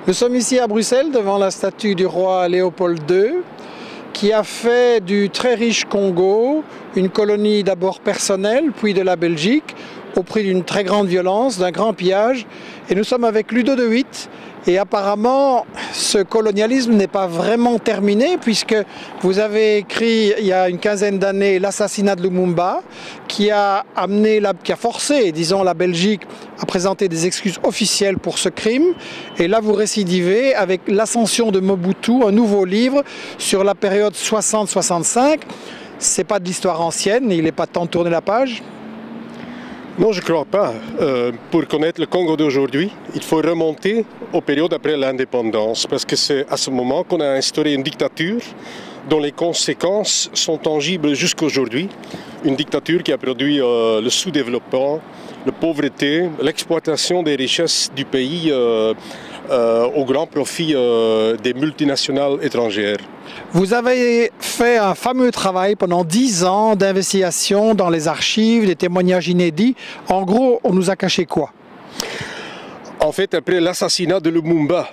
Nous sommes ici à Bruxelles devant la statue du roi Léopold II qui a fait du très riche Congo une colonie d'abord personnelle puis de la Belgique au prix d'une très grande violence, d'un grand pillage. Et nous sommes avec Ludo de Witt. Et apparemment, ce colonialisme n'est pas vraiment terminé puisque vous avez écrit il y a une quinzaine d'années l'assassinat de Lumumba qui a forcé, disons, la Belgique à présenter des excuses officielles pour ce crime. Et là, vous récidivez avec l'ascension de Mobutu, un nouveau livre sur la période 60-65. C'est pas de l'histoire ancienne, il n'est pas temps de tourner la page. Non, je ne crois pas. Pour connaître le Congo d'aujourd'hui, il faut remonter aux périodes après l'indépendance, parce que c'est à ce moment qu'on a instauré une dictature dont les conséquences sont tangibles jusqu'aujourd'hui. Une dictature qui a produit le sous-développement, la pauvreté, l'exploitation des richesses du pays au grand profit des multinationales étrangères. Vous avez fait un fameux travail pendant 10 ans d'investigation dans les archives, des témoignages inédits. En gros, on nous a caché quoi? En fait, après l'assassinat de Lumumba,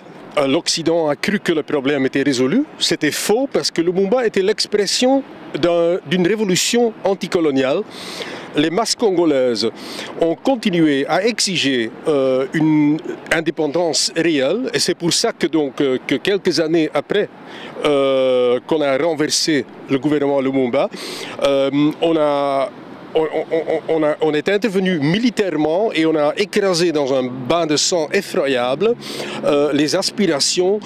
l'Occident a cru que le problème était résolu. C'était faux parce que Lumumba était l'expression d'une révolution anticoloniale. Les masses congolaises ont continué à exiger une indépendance réelle et c'est pour ça que, que quelques années après qu'on a renversé le gouvernement Lumumba, on est intervenu militairement et on a écrasé dans un bain de sang effroyable les aspirations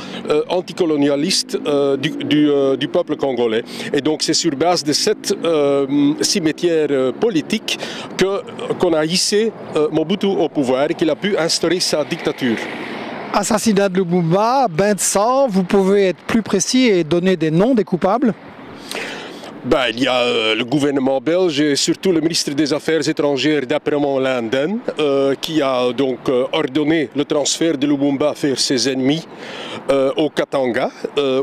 anticolonialistes du peuple congolais. Et donc c'est sur base de cette cimetière politique qu'on a hissé Mobutu au pouvoir et qu'il a pu instaurer sa dictature. Assassinat de Lumumba, bain de sang, vous pouvez être plus précis et donner des noms des coupables? Il y a le gouvernement belge et surtout le ministre des Affaires étrangères d'Apremont Linden qui a donc ordonné le transfert de Lumumba vers ses ennemis au Katanga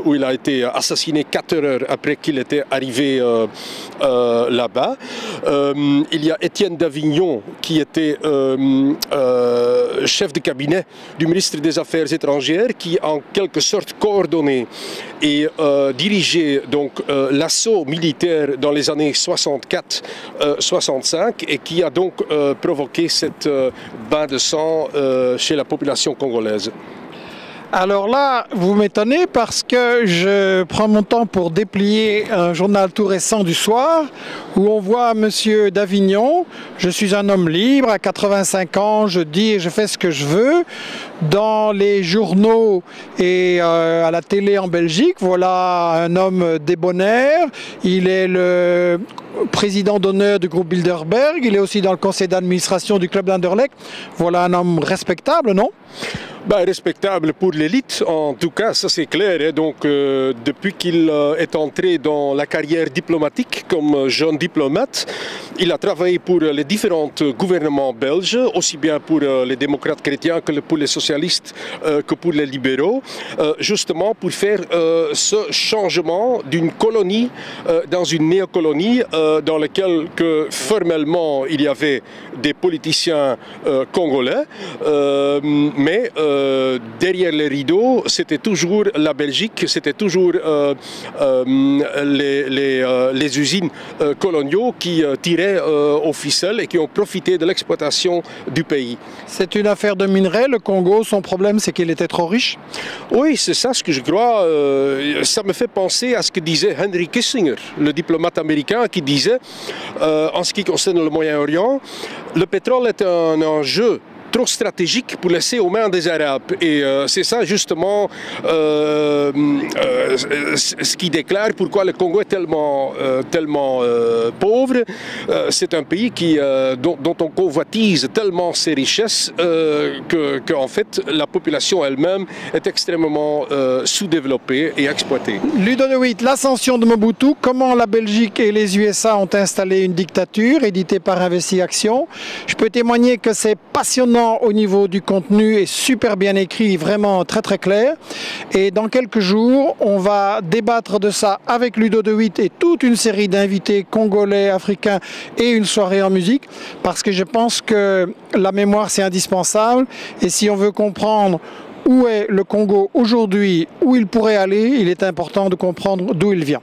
où il a été assassiné 4 heures après qu'il était arrivé là-bas. Il y a Étienne Davignon qui était chef de cabinet du ministre des Affaires étrangères qui en quelque sorte coordonné et dirigeait donc l'assaut militaire dans les années 64-65 et qui a donc provoqué cette bain de sang chez la population congolaise. Alors là, vous m'étonnez parce que je prends mon temps pour déplier un journal tout récent du soir où on voit Monsieur Davignon, je suis un homme libre, à 85 ans, je dis et je fais ce que je veux. Dans les journaux et à la télé en Belgique, voilà un homme débonnaire, il est le président d'honneur du groupe Bilderberg, il est aussi dans le conseil d'administration du club d'Anderlecht. Voilà un homme respectable, non? Respectable pour l'élite, en tout cas, ça c'est clair. Et donc, depuis qu'il est entré dans la carrière diplomatique comme jeune diplomate, il a travaillé pour les différents gouvernements belges, aussi bien pour les démocrates chrétiens que pour les socialistes, que pour les libéraux, justement pour faire ce changement d'une colonie dans une néocolonie dans laquelle formellement il y avait des politiciens congolais, mais derrière les rideaux, c'était toujours la Belgique, c'était toujours les usines coloniaux qui tiraient aux ficelles et qui ont profité de l'exploitation du pays. C'est une affaire de minerais, le Congo, son problème c'est qu'il était trop riche? Oui, c'est ça ce que je crois. Ça me fait penser à ce que disait Henry Kissinger, le diplomate américain, qui disait, en ce qui concerne le Moyen-Orient, le pétrole est un enjeu trop stratégique pour laisser aux mains des Arabes. Et c'est ça justement ce qui déclare pourquoi le Congo est tellement pauvre. C'est un pays dont on convoitise tellement ses richesses qu'en fait la population elle-même est extrêmement sous-développée et exploitée. Ludo de Witt, l'ascension de Mobutu, comment la Belgique et les USA ont installé une dictature éditée par Investigation. Je peux témoigner que c'est passionnant au niveau du contenu et super bien écrit, vraiment très très clair. Et dans quelques jours, on va débattre de ça avec Ludo de Witt et toute une série d'invités congolais, africains et une soirée en musique, parce que je pense que la mémoire c'est indispensable et si on veut comprendre où est le Congo aujourd'hui, où il pourrait aller, il est important de comprendre d'où il vient.